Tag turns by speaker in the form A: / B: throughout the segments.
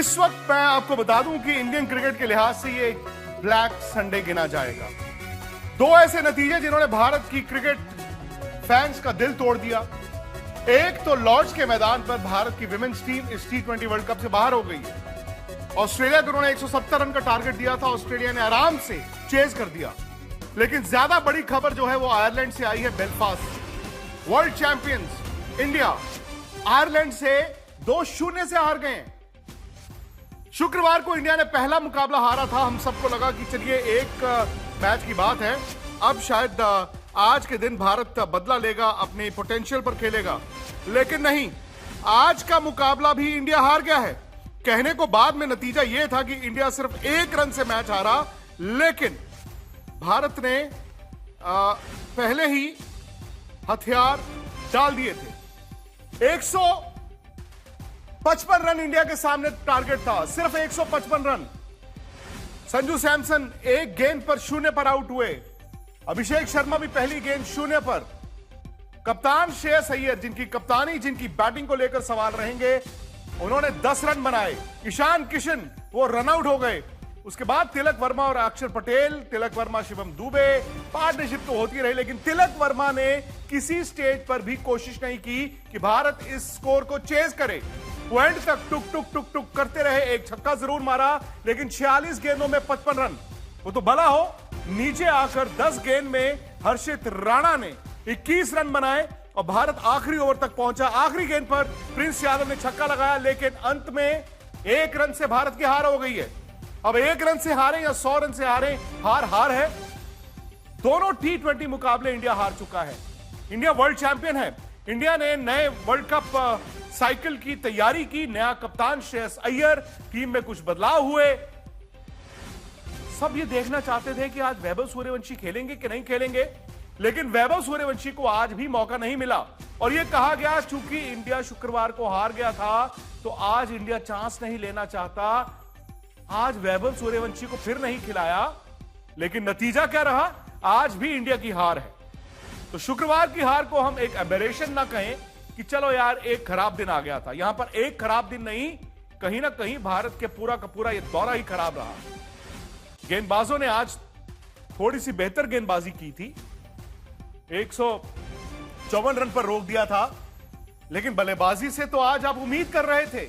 A: इस वक्त मैं आपको बता दूं कि इंडियन क्रिकेट के लिहाज से ये एक ब्लैक संडे गिना जाएगा। दो ऐसे नतीजे जिन्होंने भारत की क्रिकेट फैंस का दिल तोड़ दिया। एक तो लॉर्ड्स के मैदान पर भारत की विमेंस टीम इस T20 वर्ल्ड कप से बाहर हो गई है। ऑस्ट्रेलिया को उन्होंने 170 रन का टारगेट दिया था, ऑस्ट्रेलिया ने आराम से चेज कर दिया। लेकिन ज्यादा बड़ी खबर जो है वो आयरलैंड से आई है, Belfast. World champions India Ireland से 2-0 से हार गए हैं। शुक्रवार को इंडिया ने पहला मुकाबला हारा था। हम सबको लगा कि चलिए एक मैच की बात है, अब शायद आज के दिन भारत बदला लेगा, अपने पोटेंशियल पर खेलेगा। लेकिन नहीं, आज का मुकाबला भी इंडिया हार गया है। कहने को बाद में नतीजा यह था कि इंडिया सिर्फ 1 रन से मैच हारा, लेकिन भारत ने पहले ही हथियार डाल दिए थे। 155 रन इंडिया के सामने टारगेट था, सिर्फ 155 रन। संजू सैमसन एक गेंद पर 0 पर आउट हुए। अभिषेक शर्मा भी पहली गेंद 0 पर। कप्तान श्रेयस अय्यर, जिनकी कप्तानी, जिनकी बैटिंग को लेकर सवाल रहेंगे, उन्होंने 10 रन बनाए। ईशान किशन वो रन आउट हो गए। उसके बाद तिलक वर्मा और अक्षर पटेल, तिलक वर्मा शिवम दुबे, पार्टनरशिप तो होती रही, लेकिन तिलक वर्मा ने किसी स्टेज पर भी कोशिश नहीं की कि भारत इस स्कोर को चेज करे। वो एंड तक टुक टुक टुक टुक करते रहे। एक छक्का जरूर मारा, लेकिन 46 गेंदों में 55 रन। वो तो भला हो, नीचे आकर 10 गेंद में हर्षित राणा ने 21 रन बनाए और भारत आखिरी ओवर तक पहुंचा। आखिरी गेंद पर प्रिंस यादव ने छक्का लगाया, लेकिन अंत में 1 रन से भारत की हार हो गई है। अब 1 रन से हारे या 100 रन से हारे, हार हार है। दोनों T20 मुकाबले इंडिया हार चुका है। इंडिया वर्ल्ड चैंपियन है। इंडिया ने नए वर्ल्ड कप साइकिल की तैयारी की। नया कप्तान श्रेयस अय्यर, टीम में कुछ बदलाव हुए। सब ये देखना चाहते थे कि आज वैभव सूर्यवंशी खेलेंगे कि नहीं खेलेंगे, लेकिन वैभव सूर्यवंशी को आज भी मौका नहीं मिला। और यह कहा गया चूंकि इंडिया शुक्रवार को हार गया था, तो आज इंडिया चांस नहीं लेना चाहता। आज वैभव सूर्यवंशी को फिर नहीं खिलाया, लेकिन नतीजा क्या रहा? आज भी इंडिया की हार है। तो शुक्रवार की हार को हम एक एबेरेशन ना कहें कि चलो यार एक खराब दिन आ गया था। यहां पर एक खराब दिन नहीं, कहीं ना कहीं भारत के पूरा का पूरा यह दौरा ही खराब रहा। गेंदबाजों ने आज थोड़ी सी बेहतर गेंदबाजी की थी। 154 रन पर रोक दिया था, लेकिन बल्लेबाजी से तो आज आप उम्मीद कर रहे थे,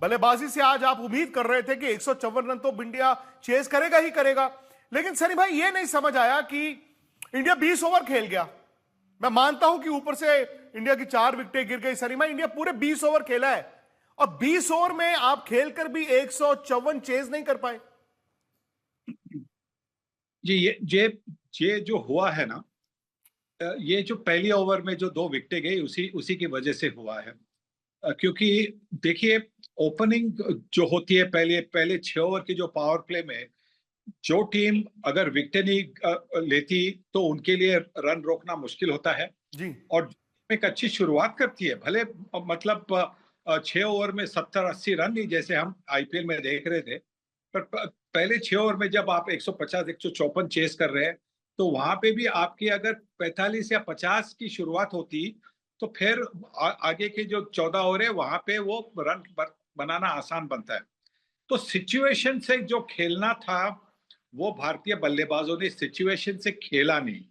A: बल्लेबाजी से आज आप उम्मीद कर रहे थे कि 154 रन तो इंडिया चेज करेगा ही करेगा। लेकिन सनी भाई, यह नहीं समझ आया कि इंडिया 20 ओवर खेल गया। मैं मानता हूं कि ऊपर से इंडिया की 4 विकेटें गिर गई। सनी भाई, इंडिया पूरे 20 ओवर खेला है और 20 ओवर में आप खेलकर भी 154 चेज नहीं कर पाए।
B: जी, ये जो हुआ है ना, ये जो पहली ओवर में जो 2 विकेटें गई, उसी की वजह से हुआ है। क्योंकि देखिए, ओपनिंग जो होती है पहले 6 ओवर की जो पावर प्ले में, जो टीम अगर विकेट नहीं लेती तो उनके लिए रन रोकना मुश्किल होता है
A: जी।
B: और एक अच्छी शुरुआत करती है, भले मतलब 6 ओवर में 70-80 रन नहीं, जैसे हम आईपीएल में देख रहे थे, पर पहले 6 ओवर में जब आप 150-154 चेस कर रहे हैं, तो वहां पे भी आपकी अगर 45 या 50 की शुरुआत होती, तो फिर आगे के जो 14 ओवर है वहां पे वो रन बनाना आसान बनता है। तो सिचुएशन से जो खेलना था, वो भारतीय बल्लेबाजों ने सिचुएशन से खेला नहीं।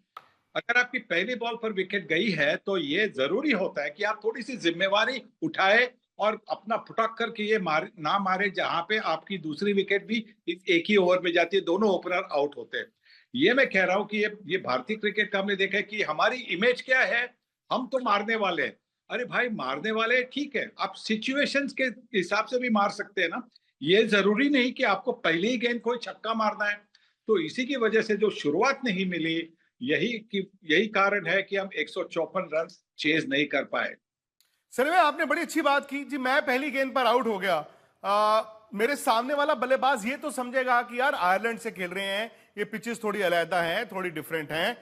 B: अगर आपकी पहली बॉल पर विकेट गई है, तो ये जरूरी होता है कि आप थोड़ी सी जिम्मेवारी उठाए और अपना फुटक करके ये ना मारे, जहां पे आपकी दूसरी विकेट भी एक ही ओवर में जाती है, दोनों ओपनर आउट होते हैं। ये मैं कह रहा हूं कि ये भारतीय क्रिकेट का हमने देखा है कि हमारी इमेज क्या है, हम तो मारने वाले हैं। अरे भाई, मारने वाले ठीक है, आप सिचुएशंस के हिसाब से भी मार सकते हैं ना। ये जरूरी नहीं कि आपको पहली ही गेंद कोई छक्का मारना है। तो इसी की वजह से जो शुरुआत नहीं मिली, यही कारण है कि हम 154 रन चेज नहीं कर पाए।
A: सर, आपने बड़ी अच्छी बात की जी। मैं पहली गेंद पर आउट हो गया। मेरे सामने वाला बल्लेबाज ये तो समझेगा कि यार आयरलैंड से खेल रहे हैं, ये पिचेस थोड़ी अलग हैं, थोड़ी डिफरेंट हैं।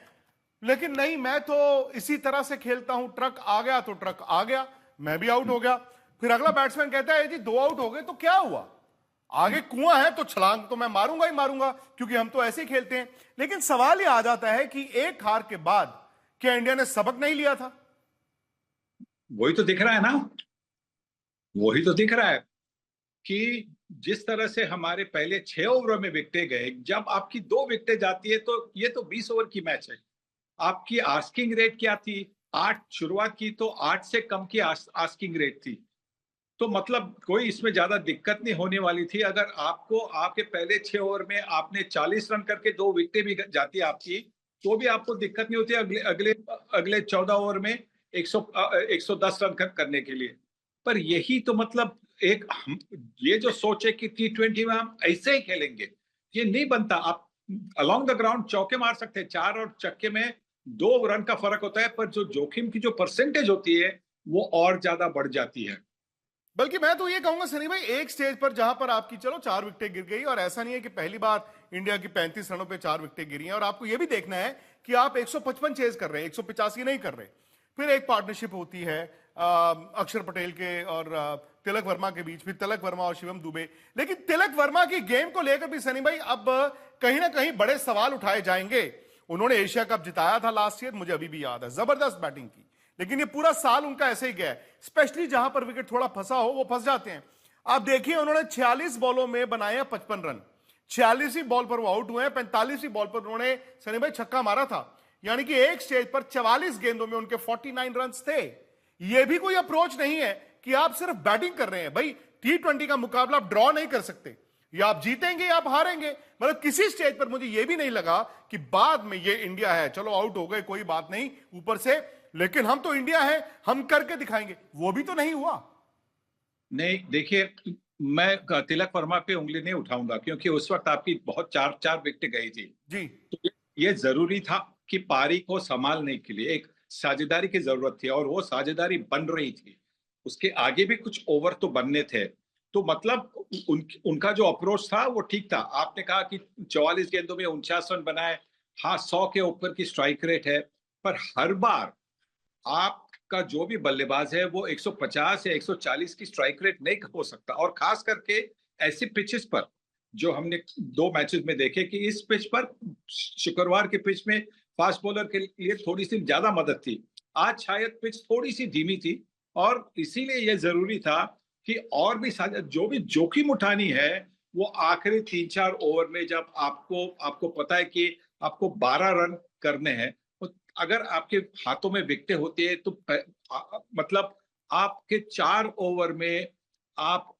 A: लेकिन नहीं, मैं तो इसी तरह से खेलता हूं। ट्रक आ गया तो ट्रक आ गया, मैं भी आउट हो गया। फिर अगला बैट्समैन कहता है जी 2 आउट हो गए तो क्या हुआ, आगे कुआं है तो छलांग तो मैं मारूंगा ही मारूंगा, क्योंकि हम तो ऐसे ही खेलते हैं। लेकिन सवाल यह आ जाता है कि एक हार के बाद क्या इंडिया ने सबक नहीं लिया था?
B: वही तो दिख रहा है ना, वही तो दिख रहा है कि जिस तरह से हमारे पहले 6 ओवर में विकेटें गए, जब आपकी 2 विकेटें जाती है तो ये तो 20 ओवर की मैच है। आपकी आस्किंग रेट क्या थी? 8 शुरुआत की तो 8 से कम की आस्किंग रेट थी। तो मतलब कोई इसमें ज्यादा दिक्कत नहीं होने वाली थी। अगर आपको आपके पहले 6 ओवर में आपने 40 रन करके 2 विकेटें भी जाती आपकी, तो भी आपको दिक्कत नहीं होती अगले अगले अगले 14 ओवर में 110 रन करने के लिए। पर यही तो मतलब एक ये जो सोच है कि T20 में हम ऐसे ही खेलेंगे, ये नहीं बनता। आप अलोंग द ग्राउंड चौके मार सकते हैं, 4 और चक्के में 2 रन का फर्क होता है, पर जो जोखिम की जो परसेंटेज होती है वो और ज्यादा बढ़ जाती है।
A: बल्कि मैं तो ये कहूंगा सनी भाई, एक स्टेज पर जहां पर आपकी चलो 4 विकेटें गिर गई, और ऐसा नहीं है कि पहली बार इंडिया की 35 रनों पे 4 विकेटें गिरी हैं, और आपको ये भी देखना है कि आप 155 चेज कर रहे हैं, 185 नहीं कर रहे। फिर एक पार्टनरशिप होती है अक्षर पटेल के और तिलक वर्मा के बीच, फिर तिलक वर्मा और शिवम दुबे। लेकिन तिलक वर्मा की गेम को लेकर भी सनी भाई अब कहीं ना कहीं बड़े सवाल उठाए जाएंगे। उन्होंने एशिया कप जिताया था लास्ट ईयर, मुझे अभी भी याद है, जबरदस्त बैटिंग की, लेकिन ये पूरा साल उनका ऐसे ही गया है। स्पेशली जहां पर विकेट थोड़ा फंसा हो वो फंस जाते हैं। आप देखिए, उन्होंने 46 बॉलों में बनाए 55 रन, 46वीं बॉल पर वो आउट हुए हैं, 45वीं बॉल पर उन्होंने सनी भाई छक्का मारा था। यानी कि एक स्टेज पर 44 गेंदों में उनके 49 रन थे। यह भी कोई अप्रोच नहीं है कि आप सिर्फ बैटिंग कर रहे हैं। भाई T20 का मुकाबला आप ड्रॉ नहीं कर सकते, या आप जीतेंगे या आप हारेंगे। मतलब किसी स्टेज पर मुझे यह भी नहीं लगा कि बाद में ये इंडिया है, चलो आउट हो गए कोई बात नहीं ऊपर से, लेकिन हम तो इंडिया है, हम करके दिखाएंगे, वो भी तो नहीं हुआ।
B: नहीं, देखिए, मैं तिलक वर्मा पे उंगली नहीं उठाऊंगा, क्योंकि उस वक्त आपकी बहुत 4 विकेट गई थी।
A: जी
B: तो ये जरूरी था कि पारी को संभालने के लिए एक साझेदारी की जरूरत थी, और वो साझेदारी बन रही थी। उसके आगे भी कुछ ओवर तो बनने थे। तो मतलब उनका जो अप्रोच था वो ठीक था। आपने कहा कि 44 गेंदों में 49 रन बनाए। हाँ, 100 के ऊपर की स्ट्राइक रेट है, पर हर बार आपका जो भी बल्लेबाज है वो 150 या 140 की स्ट्राइक रेट नहीं हो सकता। और खास करके ऐसी पिचेस पर जो हमने 2 मैचेस में देखे कि इस पिच पर, शुक्रवार के पिच में फास्ट बॉलर के लिए थोड़ी सी ज्यादा मदद थी। आज शायद पिच थोड़ी सी धीमी थी, और इसीलिए यह जरूरी था कि और भी जो भी जोखिम उठानी है वो आखिरी 3-4 ओवर में, जब आपको आपको पता है कि आपको 12 रन करने हैं। अगर आपके हाथों में विकेटें होती है तो मतलब आपके 4 ओवर में आप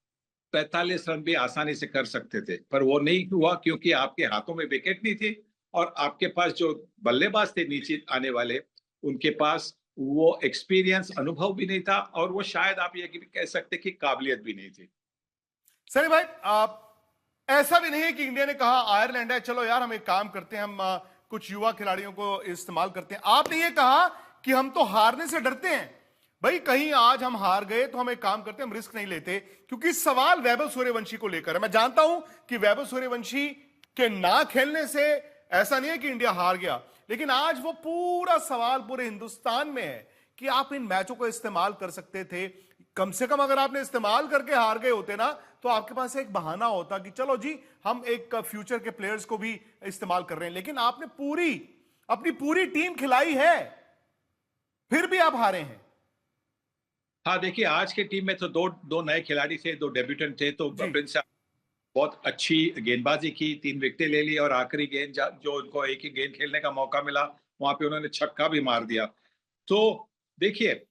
B: 45 रन भी आसानी से कर सकते थे, पर वो नहीं हुआ क्योंकि आपके हाथों में विकेट नहीं थी, और आपके पास जो बल्लेबाज थे नीचे आने वाले, उनके पास वो एक्सपीरियंस, अनुभव भी नहीं था, और वो शायद आप ये भी कह सकते कि काबिलियत भी नहीं थी।
A: सनी भाई, आप ऐसा भी नहीं है कि इंडिया ने कहा आयरलैंड है, चलो यार हम एक काम करते हैं, हम कुछ युवा खिलाड़ियों को इस्तेमाल करते हैं। आपने ये कहा कि हम तो हारने से डरते हैं। भाई कहीं आज हम हार गए तो हम एक काम करते हैं, हम रिस्क नहीं लेते, क्योंकि सवाल वैभव सूर्यवंशी को लेकर है। मैं जानता हूं कि वैभव सूर्यवंशी के ना खेलने से ऐसा नहीं है कि इंडिया हार गया, लेकिन आज वो पूरा सवाल पूरे हिंदुस्तान में है कि आप इन मैचों को इस्तेमाल कर सकते थे। कम से कम अगर आपने इस्तेमाल करके हार गए होते ना, तो आपके पास एक बहाना होता कि चलो जी हम एक फ्यूचर के प्लेयर्स को भी इस्तेमाल कर रहे हैं। लेकिन आपने अपनी पूरी टीम खिलाई है, फिर भी आप हारे हैं।
B: हाँ, देखिए, आज के टीम में तो दो नए खिलाड़ी थे, 2 डेब्यूटेंट थे। तो प्रिंस बहुत अच्छी गेंदबाजी की, 3 विकेटें ले ली, और आखिरी गेंद जो उनको एक ही गेंद खेलने का मौका मिला, वहां पे उन्होंने छक्का भी मार दिया। तो देखिए,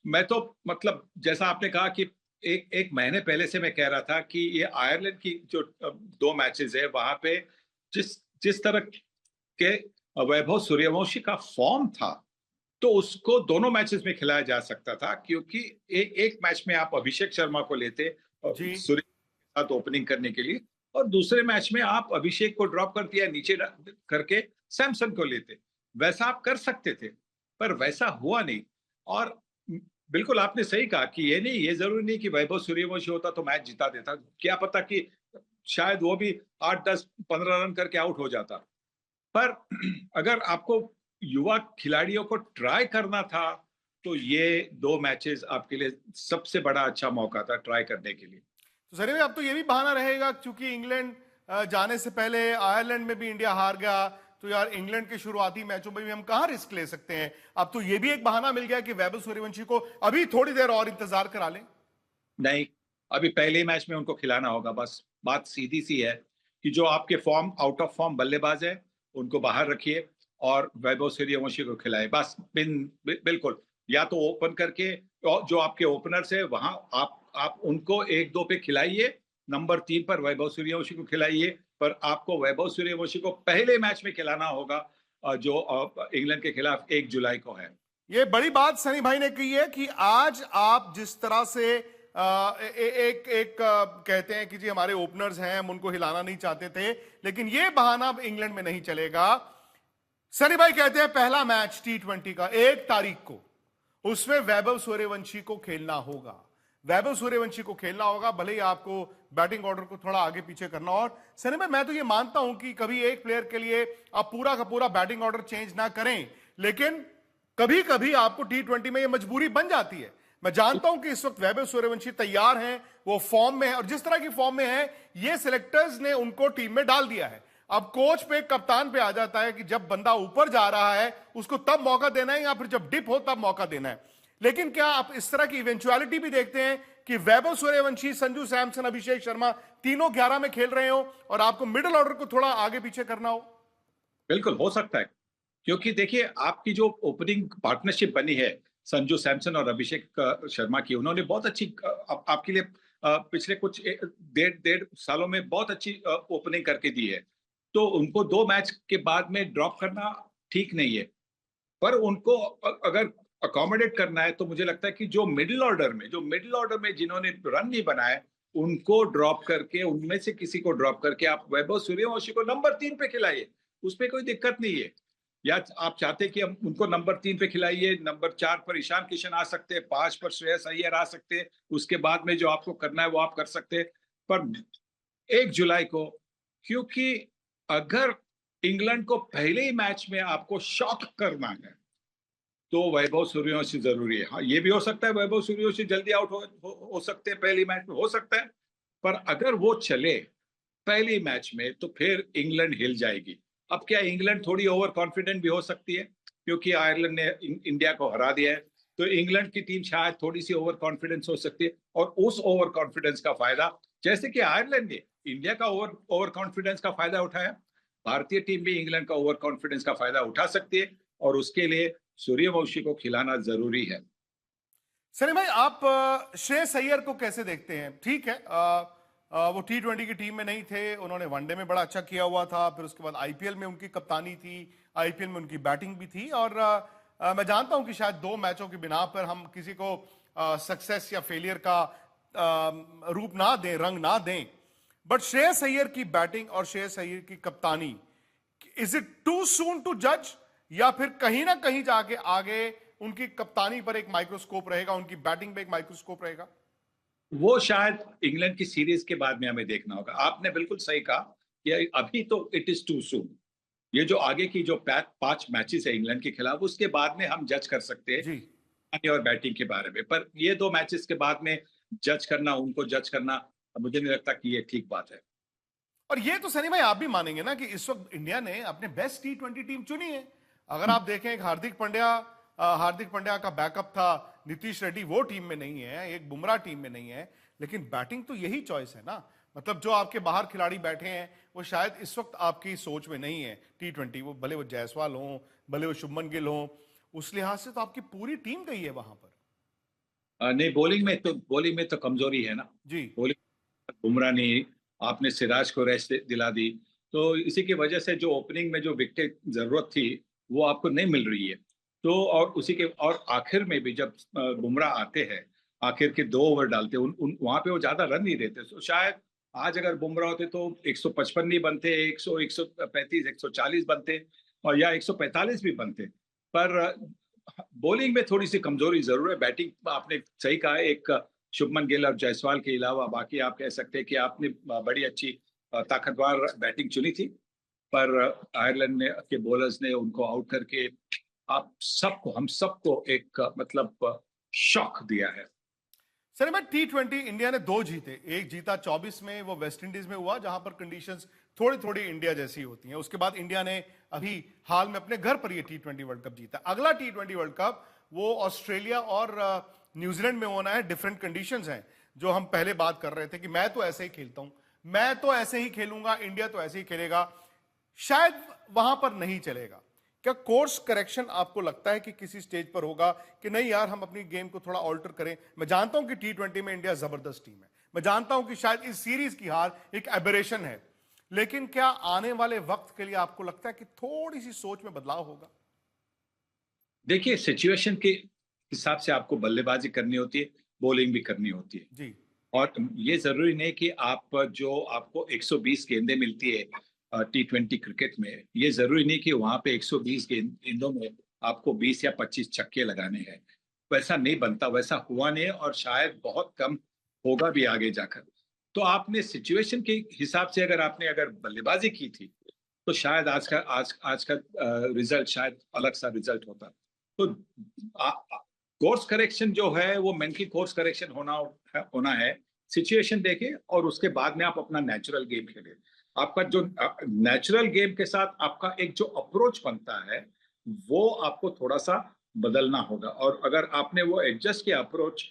B: मैं तो मतलब जैसा आपने कहा कि एक महीने पहले से मैं कह रहा था कि ये आयरलैंड की जो 2 मैचेस है, वहां पे जिस जिस तरह के वैभव सूर्यवंशी का फॉर्म था, तो उसको दोनों मैचेस में खिलाया जा सकता था, क्योंकि एक मैच में आप अभिषेक शर्मा को लेते सूर्य के साथ ओपनिंग करने के लिए, और दूसरे मैच में आप अभिषेक को ड्रॉप कर दिया, नीचे करके सैमसन को लेते। वैसा आप कर सकते थे, पर वैसा हुआ नहीं। और बिल्कुल आपने सही कहा कि ये जरूरी नहीं कि वैभव सूर्यवंशी होता तो मैच जिता देता। क्या पता कि शायद वो भी 8, 10, 15 रन करके आउट हो जाता। पर अगर आपको युवा खिलाड़ियों को ट्राई करना था, तो ये 2 मैचेस आपके लिए सबसे बड़ा अच्छा मौका था ट्राई करने के लिए।
A: तो सर अब तो ये भी बहाना रहेगा, क्योंकि इंग्लैंड जाने से पहले आयरलैंड में भी इंडिया हार गया, तो यार इंग्लैंड के शुरुआती मैचों में भी हम कहां रिस्क ले सकते हैं। अब तो ये भी एक बहाना मिल गया कि वैभव सूर्यवंशी को अभी थोड़ी देर और इंतजार करा लें।
B: नहीं, अभी पहले मैच में उनको खिलाना होगा। बस बात सीधी सी है कि जो आपके फॉर्म आउट ऑफ फॉर्म बल्लेबाज है उनको बाहर रखिए और वैभव सूर्यवंशी को खिलाए। बस बिल्कुल, या तो ओपन करके जो आपके ओपनर्स है वहां आप उनको 1-2 पे खिलाइए, नंबर 3 पर वैभव सूर्यवंशी को खिलाइए, पर आपको वैभव सूर्यवंशी को पहले मैच में खिलाना होगा जो इंग्लैंड के खिलाफ 1 जुलाई को है।
A: ये बड़ी बात सनी भाई ने कही है कि आज आप जिस तरह से कहते हैं कि जी हमारे ओपनर्स हैं, हम उनको हिलाना नहीं चाहते थे, लेकिन ये बहाना अब इंग्लैंड में नहीं चलेगा। सनी भाई कहते हैं पहला मैच T20 का 1 तारीख को, उसमें वैभव सूर्यवंशी को खेलना होगा। वैभव सूर्यवंशी को खेलना होगा, भले ही आपको बैटिंग ऑर्डर को थोड़ा आगे पीछे करना। और सनी भाई मैं तो ये मानता हूं कि कभी एक प्लेयर के लिए आप पूरा का पूरा बैटिंग ऑर्डर चेंज ना करें, लेकिन कभी कभी आपको T20 में ये मजबूरी बन जाती है। मैं जानता हूं कि इस वक्त वैभव सूर्यवंशी तैयार हैं, वो फॉर्म में है, और जिस तरह की फॉर्म में है ये सिलेक्टर्स ने उनको टीम में डाल दिया है। अब कोच पे, कप्तान पे आ जाता है कि जब बंदा ऊपर जा रहा है उसको तब मौका देना है या फिर जब डिप हो तब मौका देना है। लेकिन क्या आप इस तरह की इवेंचुअलिटी भी देखते हैं कि वैभव सूर्यवंशी, संजू सैमसन, अभिषेक शर्मा तीनों 11 में खेल रहे हो और आपको मिडिल ऑर्डर को थोड़ा आगे पीछे करना हो?
B: बिल्कुल हो सकता है, क्योंकि देखिए आपकी जो ओपनिंग पार्टनरशिप बनी है संजू सैमसन और अभिषेक शर्मा की, उन्होंने बहुत अच्छी आपके लिए पिछले कुछ डेढ़ सालों में बहुत अच्छी ओपनिंग करके दी है। तो उनको 2 मैच के बाद में ड्रॉप करना ठीक नहीं है, पर उनको अगर अकोमोडेट करना है तो मुझे लगता है कि जो मिडिल ऑर्डर में जिन्होंने रन नहीं बनाए उनको ड्रॉप करके, उनमें से किसी को ड्रॉप करके आप वैभव सूर्यवंशी को नंबर 3 पे खिलाइए, उसपे कोई दिक्कत नहीं है। या आप चाहते कि हम उनको नंबर 3 पे खिलाइए, नंबर 4 पर ईशान किशन आ सकते हैं, 5 पर श्रेयस अय्यर आ सकते हैं, उसके बाद में जो आपको करना है वो आप कर सकते हैं। पर 1 जुलाई को, क्योंकि अगर इंग्लैंड को पहले ही मैच में आपको शॉक करना है तो वैभव सूर्यवंशी जरूरी है। हाँ, ये भी हो सकता है वैभव सूर्यवंशी जल्दी आउट हो सकते हैं पहले मैच में, हो सकता है, पर अगर वो चले पहले मैच में तो फिर इंग्लैंड हिल जाएगी। अब क्या इंग्लैंड थोड़ी ओवर कॉन्फिडेंट भी हो सकती है, क्योंकि आयरलैंड ने इंडिया को हरा दिया है, तो इंग्लैंड की टीम शायद थोड़ी सी ओवर कॉन्फिडेंस हो सकती है, और उस ओवर कॉन्फिडेंस का फायदा, जैसे कि आयरलैंड ने इंडिया का ओवर कॉन्फिडेंस का फायदा उठाया, भारतीय टीम भी इंग्लैंड का ओवर कॉन्फिडेंस का फायदा उठा सकती है, और उसके लिए सूर्यवंशी को खिलाना जरूरी है।
A: सनी भाई आप श्रेयस अय्यर को कैसे देखते हैं? ठीक है, वो T20 की टीम में नहीं थे, उन्होंने वनडे में बड़ा अच्छा किया हुआ था, फिर उसके बाद आईपीएल में उनकी कप्तानी थी, आईपीएल में उनकी बैटिंग भी थी, और मैं जानता हूं कि शायद 2 मैचों की बिना पर हम किसी को सक्सेस या फेलियर का रूप ना दें, रंग ना दें, बट श्रेयस अय्यर की बैटिंग और श्रेयस अय्यर की कप्तानी, is it too soon to जज, या फिर कहीं ना कहीं जाके आगे उनकी कप्तानी पर एक माइक्रोस्कोप रहेगा, उनकी बैटिंग पे एक माइक्रोस्कोप रहेगा?
B: वो शायद इंग्लैंड की सीरीज के बाद में हमें देखना होगा। आपने बिल्कुल सही कहा कि अभी तो इट इज टू सून। ये जो आगे की जो 5 मैचेस है इंग्लैंड के खिलाफ, उसके बाद में हम जज कर सकते हैं
A: जी।
B: और बैटिंग के बारे में, पर ये 2 मैचेस के बाद में जज करना, उनको जज करना, मुझे नहीं लगता कि ये ठीक बात है।
A: और ये तो सनी भाई आप भी मानेंगे ना कि इस वक्त इंडिया ने अपने बेस्ट T20 टीम चुनी है। अगर आप देखें, एक हार्दिक पांड्या का बैकअप था, नीतीश रेड्डी, वो टीम में नहीं है, एक बुमराह टीम में नहीं है, लेकिन बैटिंग तो यही चॉइस है ना। मतलब जो आपके बाहर खिलाड़ी बैठे हैं वो शायद इस वक्त आपकी सोच में नहीं है T20, वो भले वो जायसवाल हों, भले वो शुभमन गिल हों, उस लिहाज से तो आपकी पूरी टीम गई है वहां पर।
B: नहीं, बॉलिंग में तो कमजोरी है ना।
A: जी।
B: बॉलिंग बुमराह ने, आपने सिराज को रेस्ट दिला दी, तो इसी की वजह से जो ओपनिंग में जो विकेट जरूरत थी वो आपको नहीं मिल रही है। तो और उसी के और आखिर में भी जब बुमराह आते हैं, आखिर के 2 ओवर डालते हैं, वहां पे वो ज्यादा रन नहीं देते। तो शायद आज अगर बुमराह होते तो 155 नहीं बनते, 135 140 बनते, और या 145 भी बनते। पर बॉलिंग में थोड़ी सी कमजोरी जरूर है। बैटिंग आपने सही कहा है, एक शुभमन गिल और जायसवाल के अलावा बाकी आप कह सकते हैं कि आपने बड़ी अच्छी ताकतवर बैटिंग चुनी थी, पर आयरलैंड के बॉलर्स ने उनको आउट करके हम सबको एक मतलब शॉक दिया है।
A: सर मैं T20 इंडिया ने 2 जीते, एक जीता 24 में, वो वेस्ट इंडीज में हुआ जहां पर कंडीशंस थोड़ी थोड़ी इंडिया जैसी होती हैं। उसके बाद इंडिया ने अभी हाल में अपने घर पर ये T20 वर्ल्ड कप जीता। अगला T20 वर्ल्ड कप वो ऑस्ट्रेलिया और न्यूजीलैंड में होना है, डिफरेंट कंडीशंस हैं। जो हम पहले बात कर रहे थे कि मैं तो ऐसे ही खेलता हूं, मैं तो ऐसे ही खेलूंगा, इंडिया तो ऐसे ही खेलेगा, शायद वहां पर नहीं चलेगा। क्या कोर्स करेक्शन आपको लगता है कि किसी स्टेज पर होगा कि नहीं यार हम अपनी गेम को थोड़ा ऑल्टर करें? मैं जानता हूं कि T20 में इंडिया जबरदस्त टीम है, मैं जानता हूं कि शायद इस सीरीज की हार एक एबरेशन है, लेकिन क्या आने वाले वक्त के लिए आपको लगता है कि थोड़ी सी सोच में बदलाव होगा?
B: देखिए, सिचुएशन के हिसाब से आपको बल्लेबाजी करनी होती है, बॉलिंग भी करनी होती है।
A: जी।
B: और ये जरूरी नहीं कि आप जो आपको 120 गेंदें मिलती है T20 क्रिकेट में, ये जरूरी नहीं कि वहां पे 120 गेंदों में आपको 20 या 25 छक्के लगाने हैं। वैसा नहीं बनता, वैसा हुआ नहीं है और शायद बहुत कम होगा भी आगे जाकर। तो आपने सिचुएशन के हिसाब से अगर बल्लेबाजी की थी, तो शायद आज का रिजल्ट शायद अलग सा रिजल्ट होता। तो कोर्स करेक्शन जो है वो मेंटली कोर्स करेक्शन होना है। सिचुएशन देखे और उसके बाद में आप अपना नेचुरल गेम खेले। आपका जो नेचुरल गेम के साथ आपका एक जो अप्रोच बनता है, वो आपको थोड़ा सा बदलना होगा। और अगर आपने वो एडजस्ट किया अप्रोच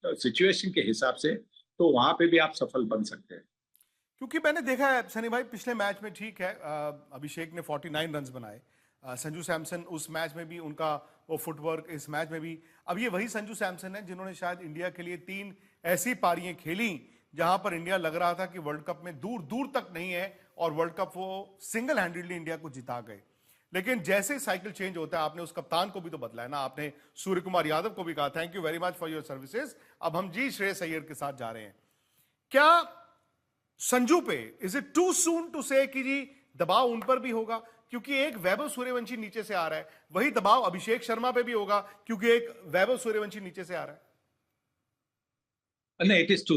B: सिचुएशन के हिसाब से, तो वहां पे भी आप सफल बन सकते हैं।
A: क्योंकि मैंने देखा है सनी भाई, पिछले मैच में ठीक है अभिषेक ने 49 रन्स बनाए, संजू सैमसन उस मैच में भी उनका वो फुटवर्क, इस मैच में भी। अब ये वही संजू सैमसन है जिन्होंने शायद इंडिया के लिए 3 ऐसी पारियां खेली जहां पर इंडिया लग रहा था कि वर्ल्ड कप में दूर दूर तक नहीं है, और वर्ल्ड कप वो सिंगल हैंडेडली इंडिया को जिता गए। लेकिन जैसे साइकिल चेंज होता है, आपने उस कप्तान को भी तो बदला है ना, आपने सूर्य कुमार यादव को भी कहा thank you very much for your services, अब हम जी श्रेयस अय्यर के साथ जा रहे हैं। क्या संजू पे is it too soon to say कि जी दबाव उन पर भी होगा क्योंकि एक वैभव सूर्यवंशी नीचे से आ रहा है, वही दबाव अभिषेक शर्मा पे भी होगा क्योंकि एक वैभव सूर्यवंशी नीचे से आ रहा है?
B: नहीं, इट इज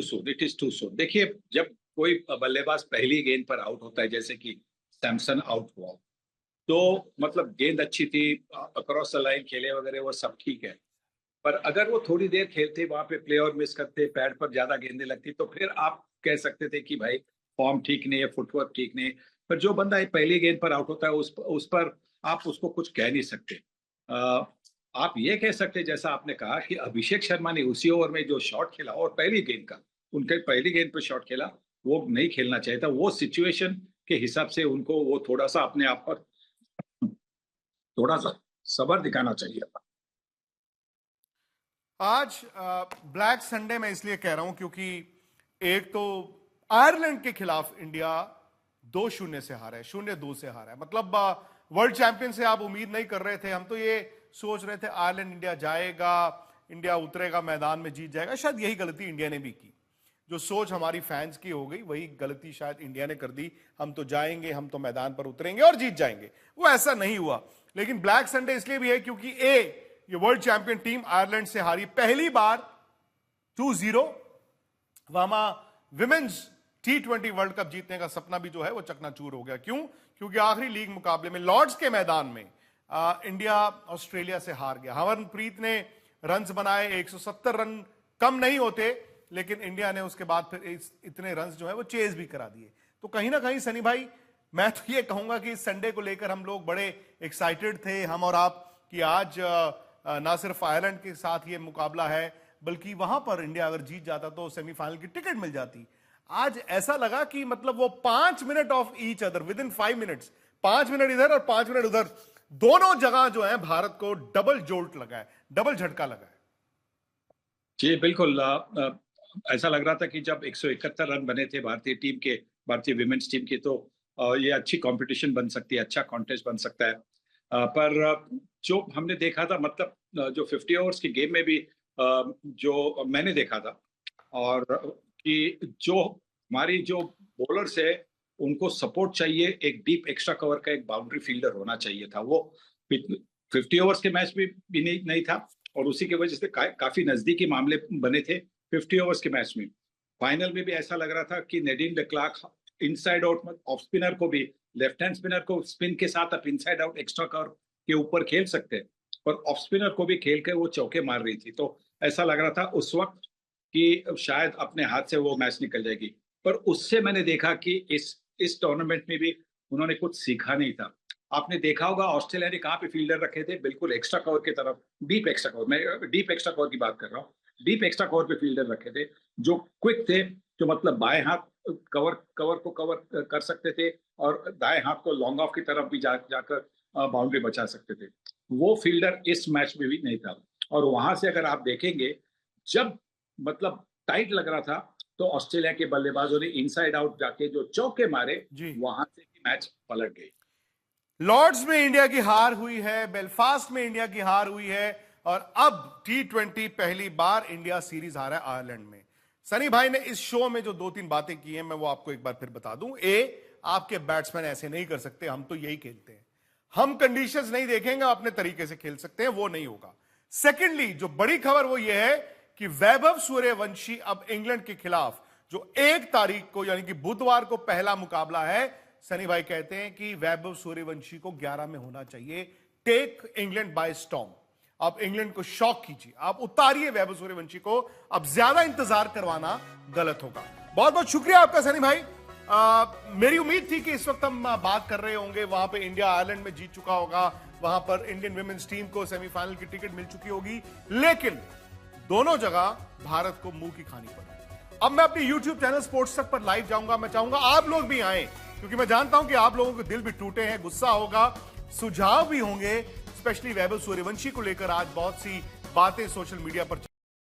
B: टू सून। देखिए, जब कोई बल्लेबाज पहली गेंद पर आउट होता है, जैसे कि सैमसन आउट हुआ, तो मतलब गेंद अच्छी थी, अक्रॉस द लाइन खेले वगैरह, वो सब ठीक है। पर अगर वो थोड़ी देर खेलते, वहां पे प्ले और मिस करते, पैड पर ज्यादा गेंदें लगती, तो फिर आप कह सकते थे कि भाई फॉर्म ठीक नहीं है, फुटवर्क ठीक नहीं है। पर जो बंदा पहली गेंद पर आउट होता है, उस पर आप उसको कुछ कह नहीं सकते। आप ये कह सकते, जैसा आपने कहा कि अभिषेक शर्मा ने उसी ओवर में जो शॉट खेला और पहली गेंद का, उनके पहली गेंद पर शॉट खेला, वो नहीं खेलना चाहिए था। वो सिचुएशन के हिसाब से उनको वो थोड़ा सा अपने आप पर थोड़ा सा सब्र दिखाना चाहिए था।
A: आज ब्लैक संडे मैं इसलिए कह रहा हूं क्योंकि एक तो आयरलैंड के खिलाफ इंडिया 2-0 से हारा है, 0-2 से हारा है। मतलब वर्ल्ड चैंपियन से आप उम्मीद नहीं कर रहे थे, हम तो ये सोच रहे थे आयरलैंड इंडिया जाएगा, इंडिया उतरेगा मैदान में, जीत जाएगा। शायद यही गलती इंडिया ने भी की, जो सोच हमारी फैंस की हो गई वही गलती शायद इंडिया ने कर दी। हम तो जाएंगे, हम तो मैदान पर उतरेंगे और जीत जाएंगे, वो ऐसा नहीं हुआ। लेकिन ब्लैक संडे इसलिए भी है क्योंकि ये वर्ल्ड चैंपियन टीम आयरलैंड से हारी पहली बार 2-0। वहां विमेन्स T20 वर्ल्ड कप जीतने का सपना भी जो है वो चकनाचूर हो गया। क्यों? क्योंकि आखिरी लीग मुकाबले में लॉर्ड्स के मैदान में इंडिया ऑस्ट्रेलिया से हार गया। हरमनप्रीत ने रन्स बनाए, 170 रन कम नहीं होते, लेकिन इंडिया ने उसके बाद फिर इतने रन्स जो है वो चेज भी करा दिए। तो कहीं ना कहीं सनी भाई, मैं तो ये कहूंगा कि इस संडे को लेकर हम लोग बड़े एक्साइटेड थे, हम और आप, कि आज ना सिर्फ आयरलैंड के साथ ये मुकाबला है, बल्कि वहां पर इंडिया अगर जीत जाता तो सेमीफाइनल की टिकट मिल जाती। आज ऐसा लगा कि मतलब वो 5 minute of each other, with in 5 minutes, 5 minute इधर और 5 मिनट उधर, दोनों जगह जो है भारत को डबल जोल्ट लगा है, डबल झटका लगा है।
B: जी बिल्कुल। ऐसा लग रहा था कि जब 171 रन बने थे भारतीय विमेन्स टीम के, तो ये अच्छी कंपटीशन बन सकती है, अच्छा कॉन्टेस्ट बन सकता है। पर जो हमने देखा था, मतलब जो 50 ओवर्स की गेम में भी जो मैंने देखा था, और कि जो हमारी जो बॉलर्स है उनको सपोर्ट चाहिए, एक डीप एक्स्ट्रा कवर का एक बाउंड्री फील्डर होना चाहिए था। वो 50 ओवर्स के मैच में भी नहीं था, और उसी की वजह से काफी नजदीकी मामले बने थे 50 ओवर्स के मैच में। फाइनल में भी ऐसा लग रहा था कि Nadine de Klerk inside out, off spinner को भी, लेफ्ट हैंड स्पिनर को स्पिन के साथ आप इनसाइड आउट एक्स्ट्रा कवर के ऊपर खेल सकते हैं, और ऑफ स्पिनर को भी खेल के वो चौके मार रही थी। तो ऐसा लग रहा था उस वक्त कि शायद अपने हाथ से वो मैच निकल जाएगी। पर उससे मैंने देखा कि इस टूर्नामेंट में भी उन्होंने कुछ सीखा नहीं था। आपने देखा होगा ऑस्ट्रेलिया ने कहाँ पे फील्डर रखे थे, बिल्कुल एक्स्ट्रा कवर की तरफ, डीप एक्स्ट्रा कवर, मैं डीप एक्स्ट्रा कवर की बात कर रहा हूँ, डीप एक्स्ट्रा कवर पे फील्डर रखे थे जो क्विक थे, जो मतलब बाएं हाथ कवर को कवर कर सकते थे और दाएं हाथ को लॉन्ग ऑफ की तरफ भी जाकर बाउंड्री बचा सकते थे। वो फील्डर इस मैच में भी नहीं था। और वहां से अगर आप देखेंगे, जब मतलब टाइट लग रहा था तो ऑस्ट्रेलिया के बल्लेबाजों ने इनसाइड आउट जाके जो चौके मारे, वहां से भी मैच पलट गई।
A: लॉर्ड्स में इंडिया की हार हुई है, बेलफास्ट में इंडिया की हार हुई है, और अब T20 पहली बार इंडिया सीरीज हारा है आयरलैंड में। सनी भाई ने इस शो में जो 2-3 बातें की हैं, मैं वो आपको एक बार फिर बता दूं। आपके बैट्समैन ऐसे नहीं कर सकते, हम तो यही खेलते हैं, हम कंडीशंस नहीं देखेंगे, अपने तरीके से खेल सकते हैं, वो नहीं होगा। सेकेंडली, जो बड़ी खबर वो ये है कि वैभव सूर्यवंशी अब इंग्लैंड के खिलाफ जो 1 तारीख को यानी कि बुधवार को पहला मुकाबला है, सनी भाई कहते हैं कि वैभव सूर्यवंशी को 11 में होना चाहिए। Take England by storm. आप इंग्लैंड को शॉक कीजिए, आप उतारिए वैभव सूर्यवंशी को, अब ज्यादा इंतजार करवाना गलत होगा। बहुत बहुत शुक्रिया आपका सनी भाई। मेरी उम्मीद थी कि इस वक्त हम बात कर रहे होंगे, वहां पे इंडिया आयरलैंड में जीत चुका होगा, वहां पर इंडियन विमेंस टीम को सेमीफाइनल की टिकट मिल चुकी होगी, लेकिन दोनों जगह भारत को मुंह की खानी पड़ी। अब मैं अपने YouTube चैनल स्पोर्ट्स तक पर लाइव जाऊंगा। मैं चाहूंगा आप लोग भी आए, क्योंकि मैं जानता हूं कि आप लोगों के दिल भी टूटे हैं, गुस्सा होगा, सुझाव भी होंगे, स्पेशली वैभव सूर्यवंशी को लेकर आज बहुत सी बातें सोशल मीडिया पर